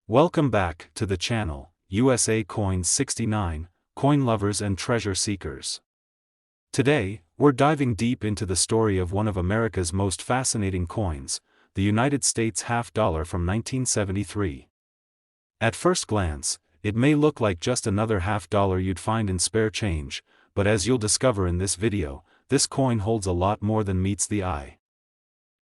Welcome back to the channel, USA Coins 69, Coin Lovers and Treasure Seekers. Today, we're diving deep into the story of one of America's most fascinating coins, the United States half-dollar from 1973. At first glance, it may look like just another half-dollar you'd find in spare change, but as you'll discover in this video, this coin holds a lot more than meets the eye.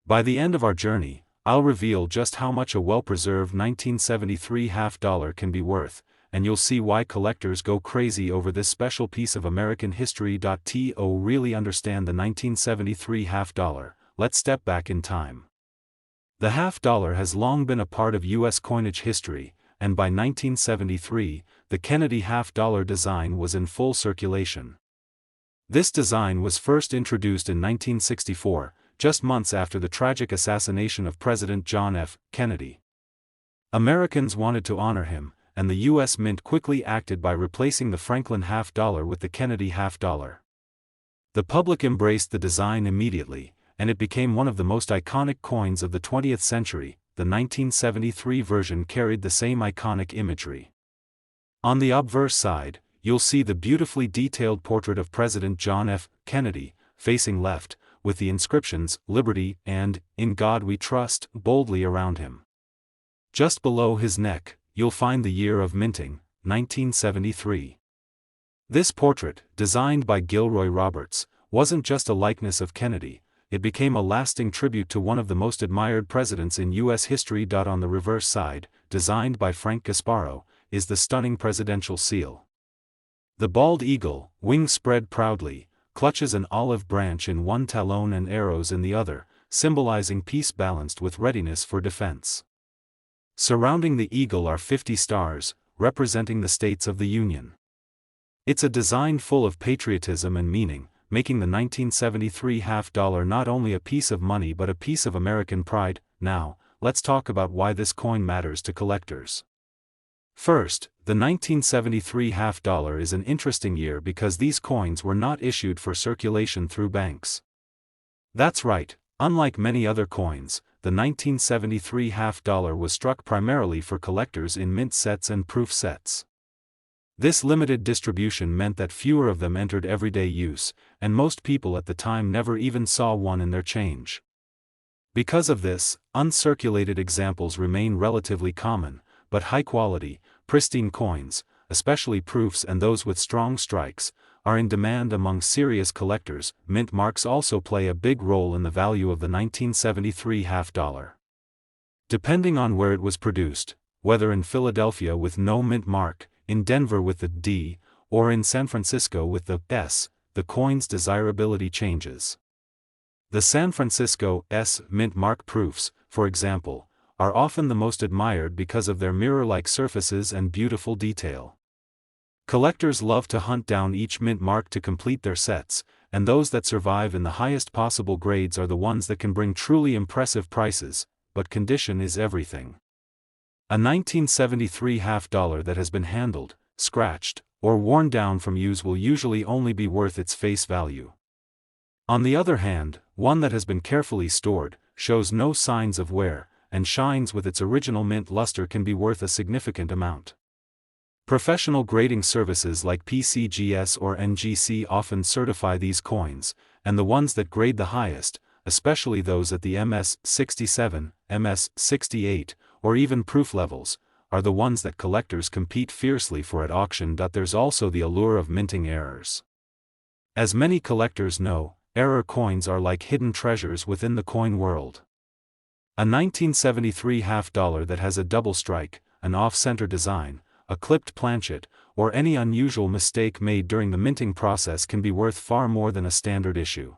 By the end of our journey, I'll reveal just how much a well-preserved 1973 half-dollar can be worth, and you'll see why collectors go crazy over this special piece of American history. To really understand the 1973 half-dollar, let's step back in time. The half-dollar has long been a part of U.S. coinage history, and by 1973, the Kennedy half-dollar design was in full circulation. This design was first introduced in 1964, just months after the tragic assassination of President John F. Kennedy. Americans wanted to honor him, and the U.S. Mint quickly acted by replacing the Franklin half-dollar with the Kennedy half-dollar. The public embraced the design immediately, and it became one of the most iconic coins of the 20th century. The 1973 version carried the same iconic imagery. On the obverse side, you'll see the beautifully detailed portrait of President John F. Kennedy, facing left, with the inscriptions, Liberty and, In God We Trust, boldly around him. Just below his neck, you'll find the year of minting, 1973. This portrait, designed by Gilroy Roberts, wasn't just a likeness of Kennedy, it became a lasting tribute to one of the most admired presidents in U.S. history. On the reverse side, designed by Frank Gasparro, is the stunning presidential seal. The bald eagle, wings spread proudly, clutches an olive branch in one talon and arrows in the other, symbolizing peace balanced with readiness for defense. Surrounding the eagle are 50 stars, representing the states of the Union. It's a design full of patriotism and meaning, making the 1973 half-dollar not only a piece of money but a piece of American pride. Now, let's talk about why this coin matters to collectors. First, the 1973 half-dollar is an interesting year because these coins were not issued for circulation through banks. That's right, unlike many other coins, the 1973 half-dollar was struck primarily for collectors in mint sets and proof sets. This limited distribution meant that fewer of them entered everyday use, and most people at the time never even saw one in their change. Because of this, uncirculated examples remain relatively common, but high-quality, pristine coins, especially proofs and those with strong strikes, are in demand among serious collectors. Mint marks also play a big role in the value of the 1973 half-dollar. Depending on where it was produced, whether in Philadelphia with no mint mark, in Denver with the D, or in San Francisco with the S, the coin's desirability changes. The San Francisco S mint mark proofs, for example, are often the most admired because of their mirror-like surfaces and beautiful detail. Collectors love to hunt down each mint mark to complete their sets, and those that survive in the highest possible grades are the ones that can bring truly impressive prices, but condition is everything. A 1973 half-dollar that has been handled, scratched, or worn down from use will usually only be worth its face value. On the other hand, one that has been carefully stored, shows no signs of wear, and shines with its original mint luster can be worth a significant amount. Professional grading services like PCGS or NGC often certify these coins, and the ones that grade the highest, especially those at the MS67, MS68, or even proof levels, are the ones that collectors compete fiercely for at auction. There's also the allure of minting errors. As many collectors know, error coins are like hidden treasures within the coin world. A 1973 half-dollar that has a double strike, an off-center design, a clipped planchet, or any unusual mistake made during the minting process can be worth far more than a standard issue.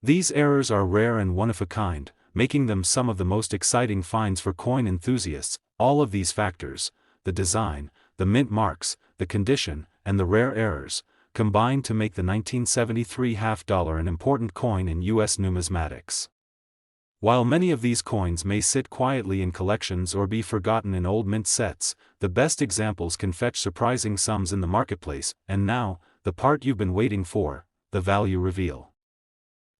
These errors are rare and one-of-a-kind, making them some of the most exciting finds for coin enthusiasts. All of these factors, the design, the mint marks, the condition, and the rare errors, combine to make the 1973 half-dollar an important coin in U.S. numismatics. While many of these coins may sit quietly in collections or be forgotten in old mint sets, the best examples can fetch surprising sums in the marketplace. And now, the part you've been waiting for, the value reveal.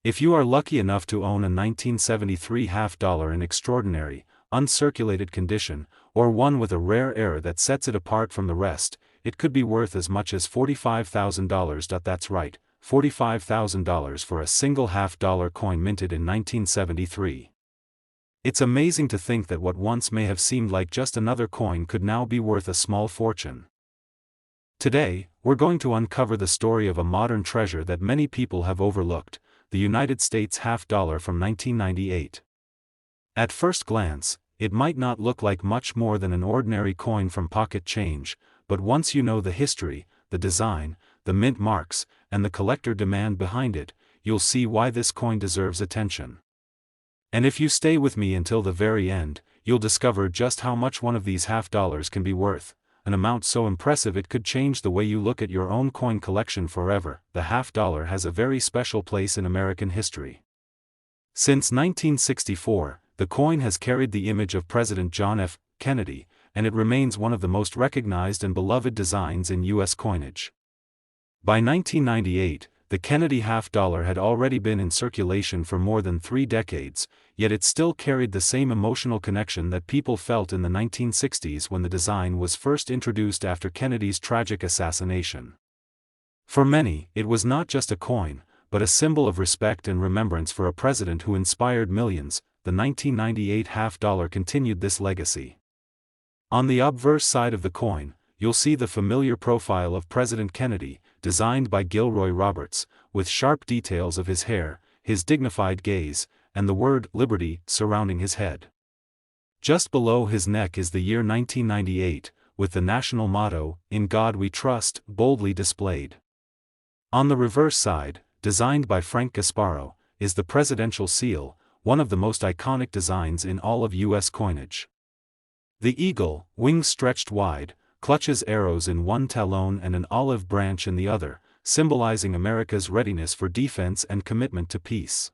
If you are lucky enough to own a 1973 half-dollar in extraordinary, uncirculated condition, or one with a rare error that sets it apart from the rest, it could be worth as much as $45,000. That's right, $45,000 for a single half-dollar coin minted in 1973. It's amazing to think that what once may have seemed like just another coin could now be worth a small fortune. Today, we're going to uncover the story of a modern treasure that many people have overlooked, the United States half-dollar from 1998. At first glance, it might not look like much more than an ordinary coin from pocket change, but once you know the history, the design, the mint marks, and the collector demand behind it, you'll see why this coin deserves attention. And if you stay with me until the very end, you'll discover just how much one of these half-dollars can be worth, an amount so impressive it could change the way you look at your own coin collection forever. The half-dollar has a very special place in American history. Since 1964, the coin has carried the image of President John F. Kennedy, and it remains one of the most recognized and beloved designs in U.S. coinage. By 1998, the Kennedy half-dollar had already been in circulation for more than 3 decades, yet it still carried the same emotional connection that people felt in the 1960s when the design was first introduced after Kennedy's tragic assassination. For many, it was not just a coin, but a symbol of respect and remembrance for a president who inspired millions. The 1998 half-dollar continued this legacy. On the obverse side of the coin, you'll see the familiar profile of President Kennedy, designed by Gilroy Roberts, with sharp details of his hair, his dignified gaze, and the word "Liberty" surrounding his head. Just below his neck is the year 1998, with the national motto, "In God We Trust," boldly displayed. On the reverse side, designed by Frank Gasparro, is the presidential seal, one of the most iconic designs in all of U.S. coinage. The eagle, wings stretched wide, clutches arrows in one talon and an olive branch in the other, symbolizing America's readiness for defense and commitment to peace.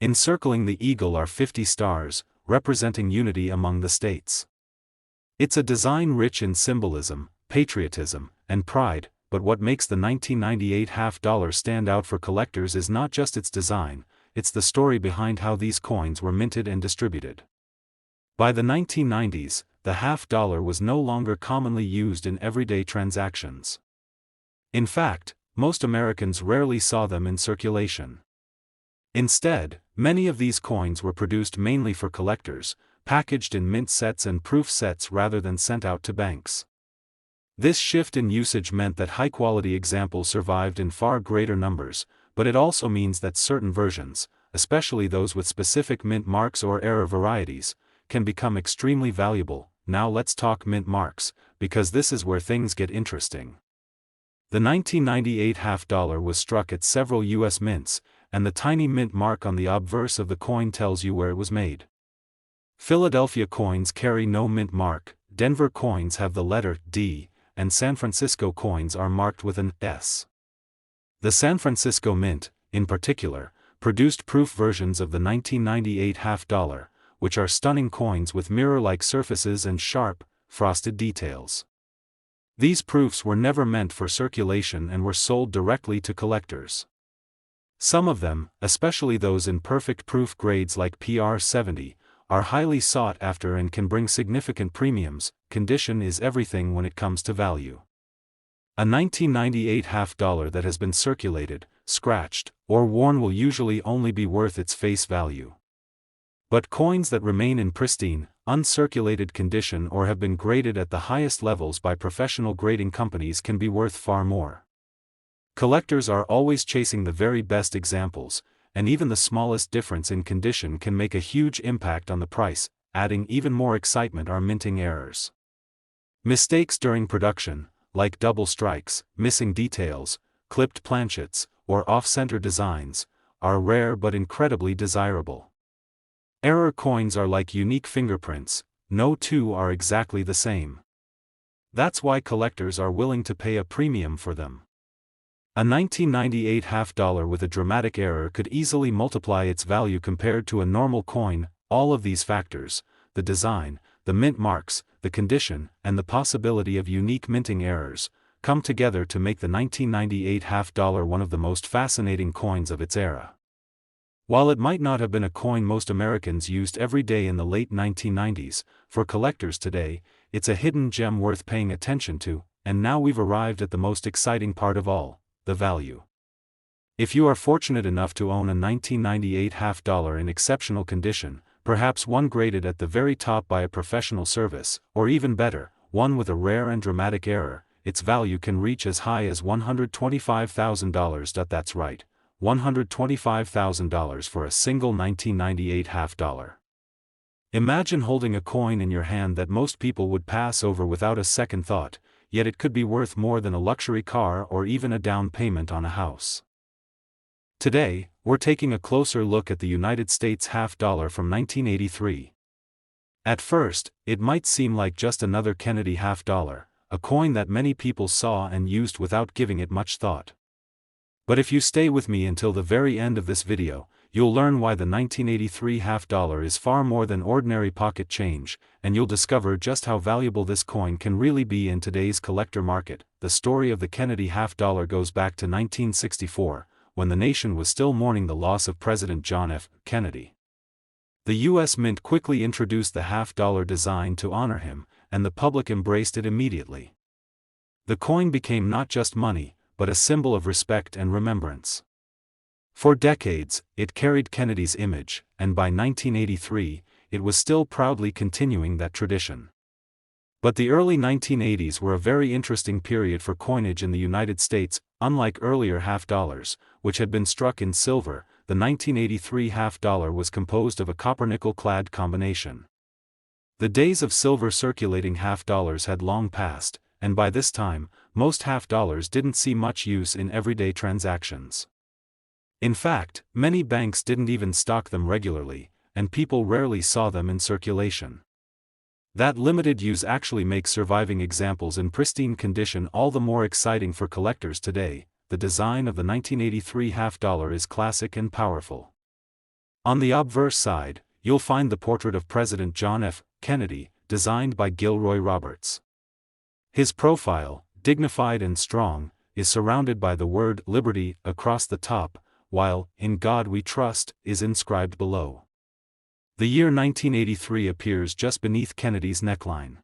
Encircling the eagle are 50 stars, representing unity among the states. It's a design rich in symbolism, patriotism, and pride, but what makes the 1998 half-dollar stand out for collectors is not just its design, it's the story behind how these coins were minted and distributed. By the 1990s, the half-dollar was no longer commonly used in everyday transactions. In fact, most Americans rarely saw them in circulation. Instead, many of these coins were produced mainly for collectors, packaged in mint sets and proof sets rather than sent out to banks. This shift in usage meant that high-quality examples survived in far greater numbers, but it also means that certain versions, especially those with specific mint marks or error varieties, can become extremely valuable. Now let's talk mint marks, because this is where things get interesting. The 1998 half-dollar was struck at several U.S. mints, and the tiny mint mark on the obverse of the coin tells you where it was made. Philadelphia coins carry no mint mark, Denver coins have the letter D, and San Francisco coins are marked with an S. The San Francisco Mint, in particular, produced proof versions of the 1998 half-dollar, which are stunning coins with mirror-like surfaces and sharp, frosted details. These proofs were never meant for circulation and were sold directly to collectors. Some of them, especially those in perfect proof grades like PR70, are highly sought after and can bring significant premiums. Condition is everything when it comes to value. A 1998 half-dollar that has been circulated, scratched, or worn will usually only be worth its face value. But coins that remain in pristine, uncirculated condition or have been graded at the highest levels by professional grading companies can be worth far more. Collectors are always chasing the very best examples, and even the smallest difference in condition can make a huge impact on the price. Adding even more excitement are minting errors. Mistakes during production, like double strikes, missing details, clipped planchets, or off-center designs, are rare but incredibly desirable. Error coins are like unique fingerprints, no two are exactly the same. That's why collectors are willing to pay a premium for them. A 1998 half-dollar with a dramatic error could easily multiply its value compared to a normal coin. All of these factors, the design, the mint marks, the condition, and the possibility of unique minting errors, come together to make the 1998 half-dollar one of the most fascinating coins of its era. While it might not have been a coin most Americans used every day in the late 1990s, for collectors today, it's a hidden gem worth paying attention to, and now we've arrived at the most exciting part of all, the value. If you are fortunate enough to own a 1998 half dollar in exceptional condition, perhaps one graded at the very top by a professional service, or even better, one with a rare and dramatic error, its value can reach as high as $125,000. That's right, $125,000 for a single 1998 half dollar. Imagine holding a coin in your hand that most people would pass over without a second thought, yet it could be worth more than a luxury car or even a down payment on a house. Today, we're taking a closer look at the United States half dollar from 1983. At first, it might seem like just another Kennedy half dollar, a coin that many people saw and used without giving it much thought. But if you stay with me until the very end of this video, you'll learn why the 1983 half dollar is far more than ordinary pocket change, and you'll discover just how valuable this coin can really be in today's collector market. The story of the Kennedy half dollar goes back to 1964, when the nation was still mourning the loss of President John F. Kennedy. The U.S. Mint quickly introduced the half dollar design to honor him, and the public embraced it immediately. The coin became not just money, but a symbol of respect and remembrance. For decades, it carried Kennedy's image, and by 1983, it was still proudly continuing that tradition. But the early 1980s were a very interesting period for coinage in the United States. Unlike earlier half dollars, which had been struck in silver, the 1983 half dollar was composed of a copper-nickel-clad combination. The days of silver circulating half dollars had long passed, and by this time, most half dollars didn't see much use in everyday transactions. In fact, many banks didn't even stock them regularly, and people rarely saw them in circulation. That limited use actually makes surviving examples in pristine condition all the more exciting for collectors today. The design of the 1983 half dollar is classic and powerful. On the obverse side, you'll find the portrait of President John F. Kennedy, designed by Gilroy Roberts. His profile, dignified and strong, is surrounded by the word Liberty across the top, while "In God We Trust" is inscribed below. The year 1983 appears just beneath Kennedy's neckline.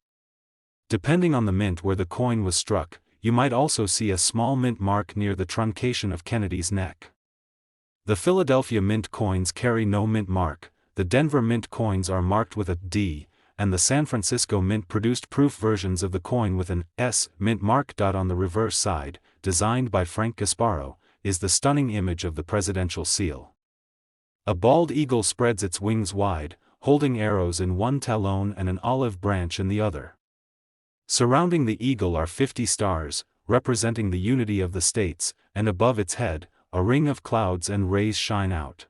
Depending on the mint where the coin was struck, you might also see a small mint mark near the truncation of Kennedy's neck. The Philadelphia Mint coins carry no mint mark, the Denver Mint coins are marked with a D, and the San Francisco Mint produced proof versions of the coin with an S mint mark. On the reverse side, designed by Frank Gasparo, is the stunning image of the presidential seal. A bald eagle spreads its wings wide, holding arrows in one talon and an olive branch in the other. Surrounding the eagle are 50 stars, representing the unity of the states, and above its head, a ring of clouds and rays shine out.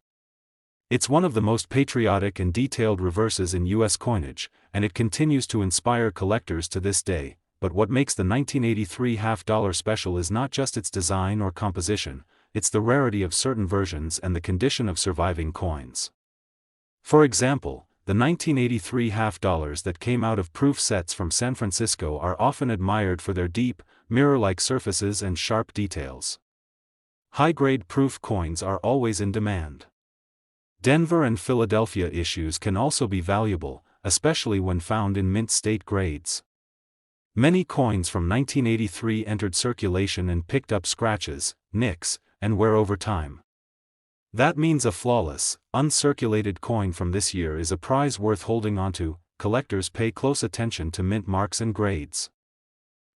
It's one of the most patriotic and detailed reverses in U.S. coinage, and it continues to inspire collectors to this day. But what makes the 1983 half dollar special is not just its design or composition, it's the rarity of certain versions and the condition of surviving coins. For example, the 1983 half dollars that came out of proof sets from San Francisco are often admired for their deep, mirror-like surfaces and sharp details. High-grade proof coins are always in demand. Denver and Philadelphia issues can also be valuable, especially when found in mint state grades. Many coins from 1983 entered circulation and picked up scratches, nicks, and wear over time. That means a flawless, uncirculated coin from this year is a prize worth holding onto. Collectors pay close attention to mint marks and grades.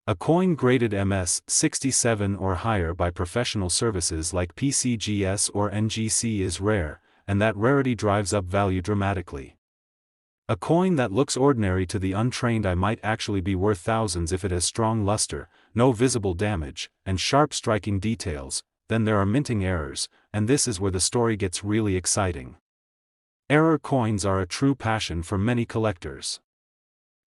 A coin graded MS-67 or higher by professional services like PCGS or NGC is rare, and that rarity drives up value dramatically. A coin that looks ordinary to the untrained eye might actually be worth thousands if it has strong luster, no visible damage, and sharp striking details. Then there are minting errors, and this is where the story gets really exciting. Error coins are a true passion for many collectors.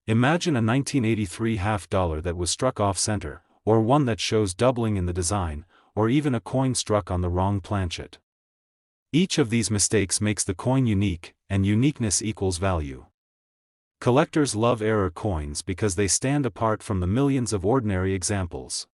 Imagine a 1983 half dollar that was struck off-center, or one that shows doubling in the design, or even a coin struck on the wrong planchet. Each of these mistakes makes the coin unique, and uniqueness equals value. Collectors love error coins because they stand apart from the millions of ordinary examples.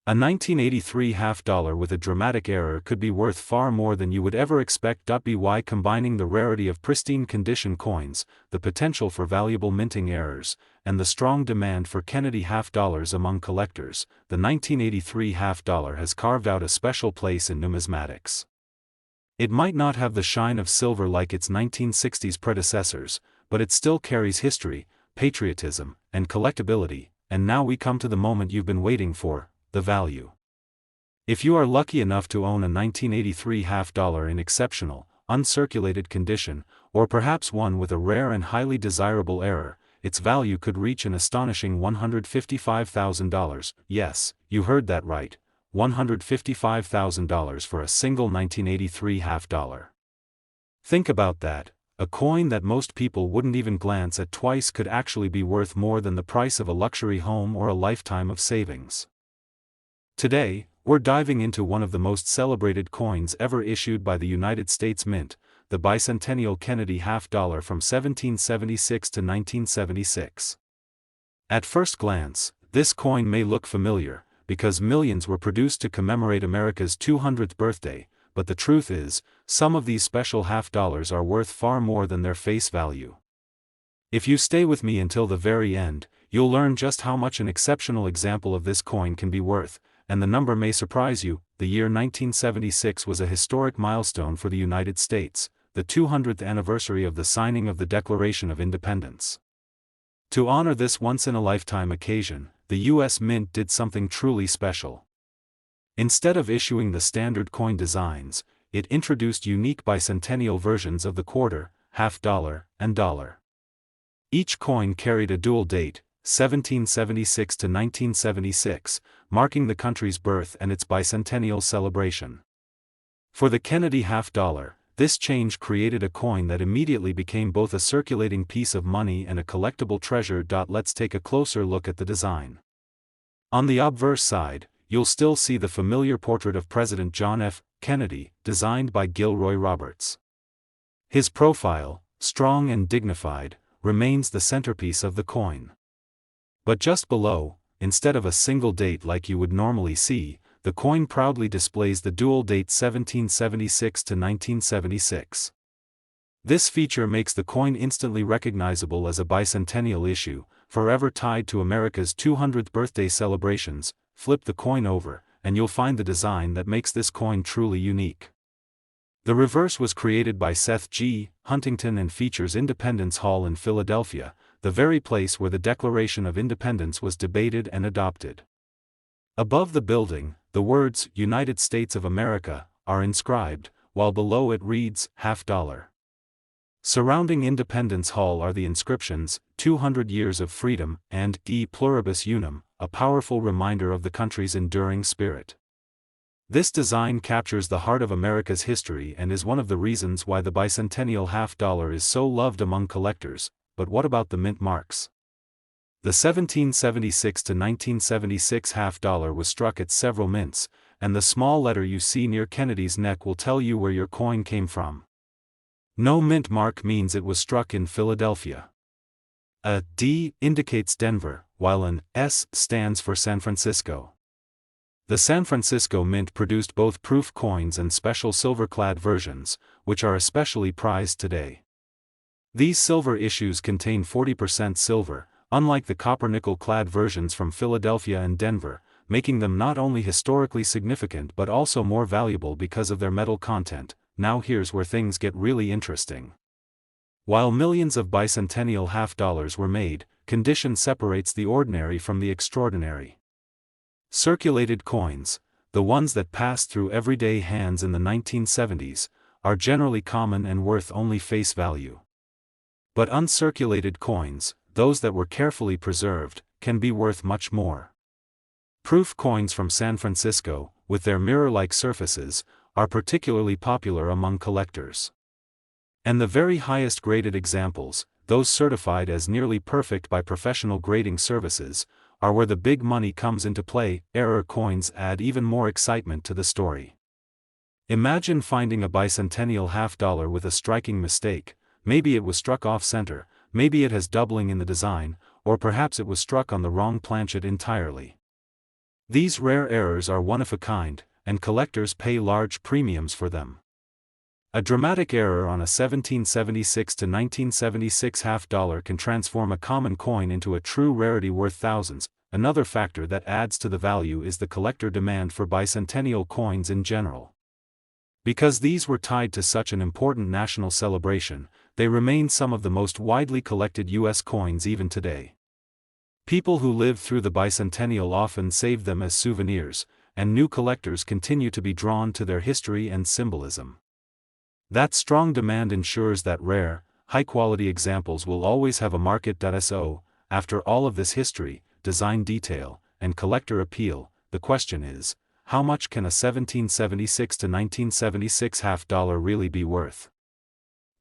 A 1983 half-dollar with a dramatic error could be worth far more than you would ever expect. By combining the rarity of pristine condition coins, the potential for valuable minting errors, and the strong demand for Kennedy half-dollars among collectors, the 1983 half-dollar has carved out a special place in numismatics. It might not have the shine of silver like its 1960s predecessors, but it still carries history, patriotism, and collectability. And now we come to the moment you've been waiting for: the value. If you are lucky enough to own a 1983 half-dollar in exceptional, uncirculated condition, or perhaps one with a rare and highly desirable error, its value could reach an astonishing $155,000. Yes, you heard that right, $155,000 for a single 1983 half-dollar. Think about that. A coin that most people wouldn't even glance at twice could actually be worth more than the price of a luxury home or a lifetime of savings. Today, we're diving into one of the most celebrated coins ever issued by the United States Mint, the bicentennial Kennedy half-dollar from 1776 to 1976. At first glance, this coin may look familiar, because millions were produced to commemorate America's 200th birthday, but the truth is, some of these special half-dollars are worth far more than their face value. If you stay with me until the very end, you'll learn just how much an exceptional example of this coin can be worth, and the number may surprise you. The year 1976 was a historic milestone for the United States, the 200th anniversary of the signing of the Declaration of Independence. To honor this once-in-a-lifetime occasion, the U.S. Mint did something truly special. Instead of issuing the standard coin designs, it introduced unique bicentennial versions of the quarter, half-dollar, and dollar. Each coin carried a dual date, 1776 to 1976, marking the country's birth and its bicentennial celebration. For the Kennedy half-dollar, this change created a coin that immediately became both a circulating piece of money and a collectible treasure. Let's take a closer look at the design. On the obverse side, you'll still see the familiar portrait of President John F. Kennedy, designed by Gilroy Roberts. His profile, strong and dignified, remains the centerpiece of the coin. But just below, instead of a single date like you would normally see, the coin proudly displays the dual date 1776 to 1976. This feature makes the coin instantly recognizable as a bicentennial issue, forever tied to America's 200th birthday celebrations. Flip the coin over, and you'll find the design that makes this coin truly unique. The reverse was created by Seth G. Huntington and features Independence Hall in Philadelphia, the very place where the Declaration of Independence was debated and adopted. Above the building, the words "United States of America" are inscribed, while below it reads "half-dollar." Surrounding Independence Hall are the inscriptions, 200 Years of Freedom, and E Pluribus Unum, a powerful reminder of the country's enduring spirit. This design captures the heart of America's history and is one of the reasons why the bicentennial half-dollar is so loved among collectors. But what about the mint marks? The 1776 to 1976 half-dollar was struck at several mints, and the small letter you see near Kennedy's neck will tell you where your coin came from. No mint mark means it was struck in Philadelphia. A D indicates Denver, while an S stands for San Francisco. The San Francisco Mint produced both proof coins and special silver-clad versions, which are especially prized today. These silver issues contain 40% silver, unlike the copper-nickel-clad versions from Philadelphia and Denver, making them not only historically significant but also more valuable because of their metal content. Now here's where things get really interesting. While millions of bicentennial half-dollars were made, condition separates the ordinary from the extraordinary. Circulated coins, the ones that passed through everyday hands in the 1970s, are generally common and worth only face value. But uncirculated coins, those that were carefully preserved, can be worth much more. Proof coins from San Francisco, with their mirror-like surfaces, are particularly popular among collectors. And the very highest graded examples, those certified as nearly perfect by professional grading services, are where the big money comes into play. Error coins add even more excitement to the story. Imagine finding a bicentennial half-dollar with a striking mistake. Maybe it was struck off-center, maybe it has doubling in the design, or perhaps it was struck on the wrong planchet entirely. These rare errors are one of a kind, and collectors pay large premiums for them. A dramatic error on a 1776 to 1976 half-dollar can transform a common coin into a true rarity worth thousands. Another factor that adds to the value is the collector demand for bicentennial coins in general. Because these were tied to such an important national celebration, they remain some of the most widely collected U.S. coins even today. People who lived through the bicentennial often saved them as souvenirs, and new collectors continue to be drawn to their history and symbolism. That strong demand ensures that rare, high-quality examples will always have a market. So, after all of this history, design detail, and collector appeal, the question is, how much can a 1776 to 1976 half-dollar really be worth?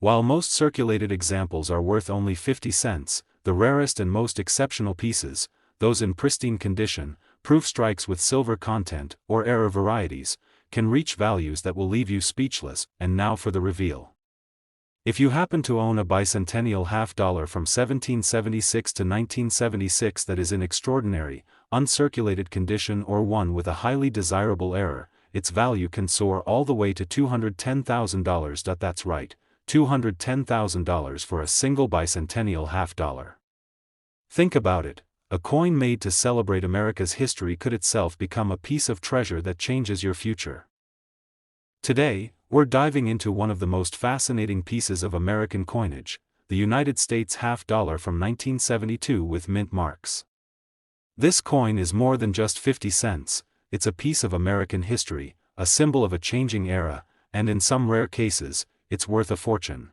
While most circulated examples are worth only 50 cents, the rarest and most exceptional pieces, those in pristine condition, proof strikes with silver content, or error varieties, can reach values that will leave you speechless. And now for the reveal. If you happen to own a bicentennial half-dollar from 1776 to 1976 that is in extraordinary, uncirculated condition or one with a highly desirable error, its value can soar all the way to $210,000. That's right, $210,000 for a single bicentennial half-dollar. Think about it. A coin made to celebrate America's history could itself become a piece of treasure that changes your future. Today, we're diving into one of the most fascinating pieces of American coinage, the United States half-dollar from 1972 with mint marks. This coin is more than just 50 cents, it's a piece of American history, a symbol of a changing era, and in some rare cases, it's worth a fortune.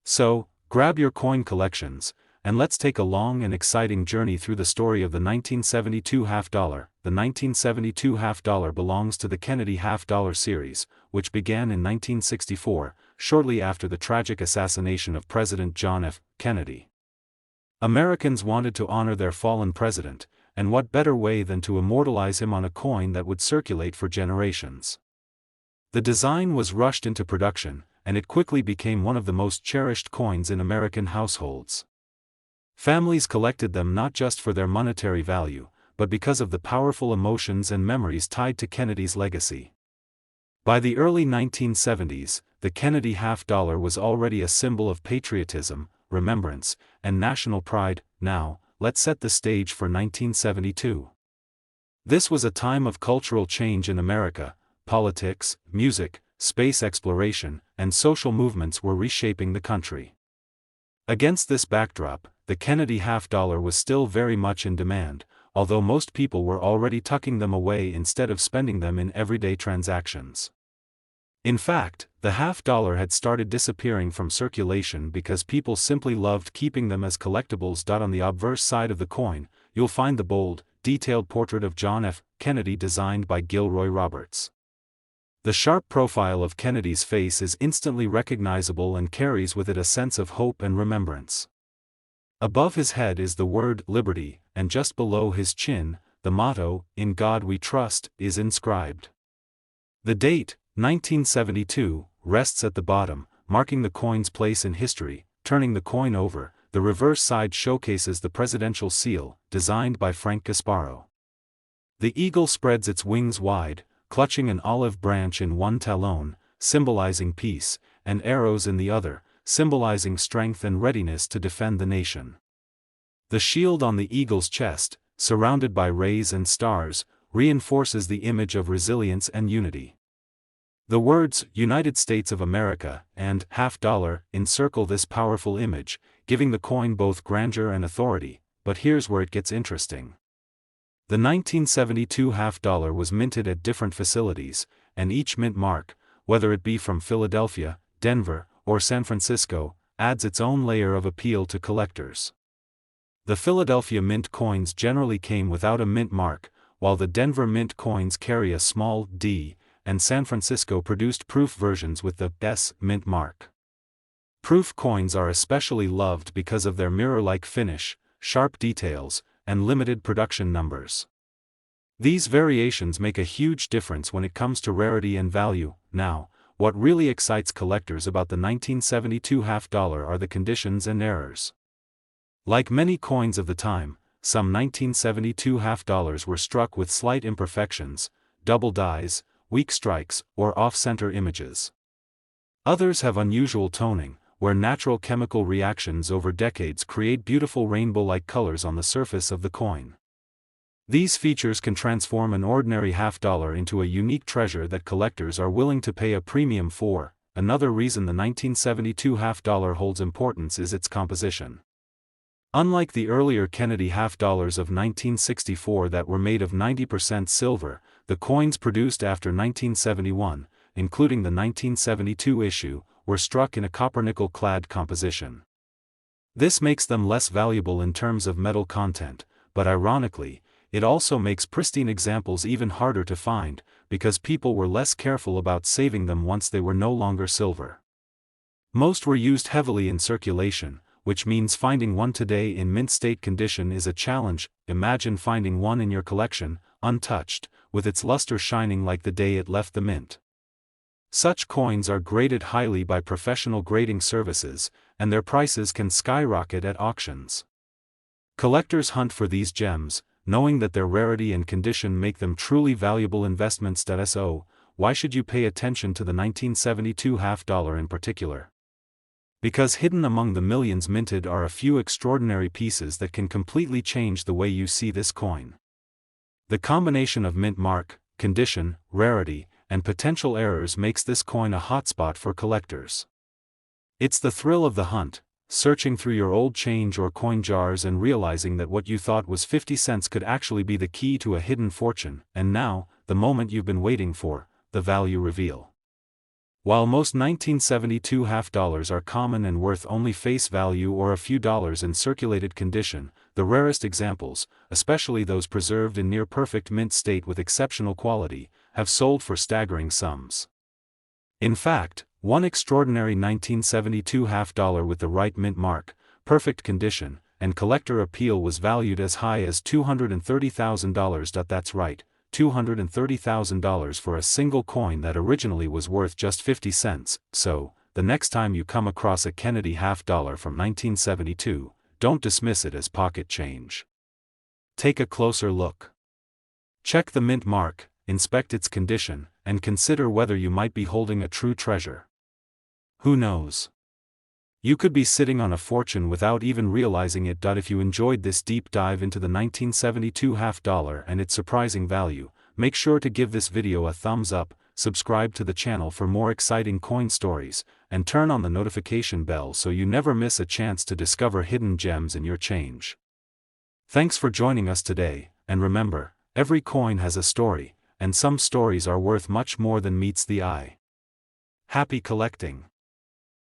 So, grab your coin collections, and let's take a long and exciting journey through the story of the 1972 half-dollar. The 1972 half-dollar belongs to the Kennedy half-dollar series, which began in 1964, shortly after the tragic assassination of President John F. Kennedy. Americans wanted to honor their fallen president, and what better way than to immortalize him on a coin that would circulate for generations. The design was rushed into production, and it quickly became one of the most cherished coins in American households. Families collected them not just for their monetary value, but because of the powerful emotions and memories tied to Kennedy's legacy. By the early 1970s, the Kennedy half-dollar was already a symbol of patriotism, remembrance, and national pride. Now, let's set the stage for 1972. This was a time of cultural change in America. Politics, music, space exploration, and social movements were reshaping the country. Against this backdrop, the Kennedy half-dollar was still very much in demand, although most people were already tucking them away instead of spending them in everyday transactions. In fact, the half-dollar had started disappearing from circulation because people simply loved keeping them as collectibles. On the obverse side of the coin, you'll find the bold, detailed portrait of John F. Kennedy designed by Gilroy Roberts. The sharp profile of Kennedy's face is instantly recognizable and carries with it a sense of hope and remembrance. Above his head is the word Liberty, and just below his chin, the motto, "In God We Trust," is inscribed. The date, 1972, rests at the bottom, marking the coin's place in history. Turning the coin over, the reverse side showcases the presidential seal, designed by Frank Gasparro. The eagle spreads its wings wide, clutching an olive branch in one talon, symbolizing peace, and arrows in the other, symbolizing strength and readiness to defend the nation. The shield on the eagle's chest, surrounded by rays and stars, reinforces the image of resilience and unity. The words "United States of America" and "half-dollar" encircle this powerful image, giving the coin both grandeur and authority. But here's where it gets interesting. The 1972 half-dollar was minted at different facilities, and each mint mark, whether it be from Philadelphia, Denver, or San Francisco, adds its own layer of appeal to collectors. The Philadelphia mint coins generally came without a mint mark, while the Denver mint coins carry a small D, and San Francisco produced proof versions with the S mint mark. Proof coins are especially loved because of their mirror-like finish, sharp details, and limited production numbers. These variations make a huge difference when it comes to rarity and value. Now, what really excites collectors about the 1972 half-dollar are the conditions and errors. Like many coins of the time, some 1972 half-dollars were struck with slight imperfections, double dies, weak strikes, or off-center images. Others have unusual toning, where natural chemical reactions over decades create beautiful rainbow-like colors on the surface of the coin. These features can transform an ordinary half-dollar into a unique treasure that collectors are willing to pay a premium for. Another reason the 1972 half-dollar holds importance is its composition. Unlike the earlier Kennedy half-dollars of 1964 that were made of 90% silver, the coins produced after 1971, including the 1972 issue, were struck in a copper-nickel-clad composition. This makes them less valuable in terms of metal content, but ironically, it also makes pristine examples even harder to find, because people were less careful about saving them once they were no longer silver. Most were used heavily in circulation, which means finding one today in mint state condition is a challenge. Imagine finding one in your collection, untouched, with its luster shining like the day it left the mint. Such coins are graded highly by professional grading services, and their prices can skyrocket at auctions. Collectors hunt for these gems, knowing that their rarity and condition make them truly valuable investments. So, why should you pay attention to the 1972 half-dollar in particular? Because hidden among the millions minted are a few extraordinary pieces that can completely change the way you see this coin. The combination of mint mark, condition, rarity, and potential errors makes this coin a hotspot for collectors. It's the thrill of the hunt, searching through your old change or coin jars and realizing that what you thought was 50 cents could actually be the key to a hidden fortune. And now, the moment you've been waiting for, the value reveal. While most 1972 half-dollars are common and worth only face value or a few dollars in circulated condition, the rarest examples, especially those preserved in near-perfect mint state with exceptional quality, have sold for staggering sums. In fact, one extraordinary 1972 half-dollar with the right mint mark, perfect condition, and collector appeal was valued as high as $230,000. That's right, $230,000 for a single coin that originally was worth just 50 cents. So, the next time you come across a Kennedy half-dollar from 1972, don't dismiss it as pocket change. Take a closer look. Check the mint mark, inspect its condition, and consider whether you might be holding a true treasure. Who knows? You could be sitting on a fortune without even realizing it. If you enjoyed this deep dive into the 1972 half-dollar and its surprising value, make sure to give this video a thumbs up, subscribe to the channel for more exciting coin stories, and turn on the notification bell so you never miss a chance to discover hidden gems in your change. Thanks for joining us today, and remember, every coin has a story, and some stories are worth much more than meets the eye. Happy collecting!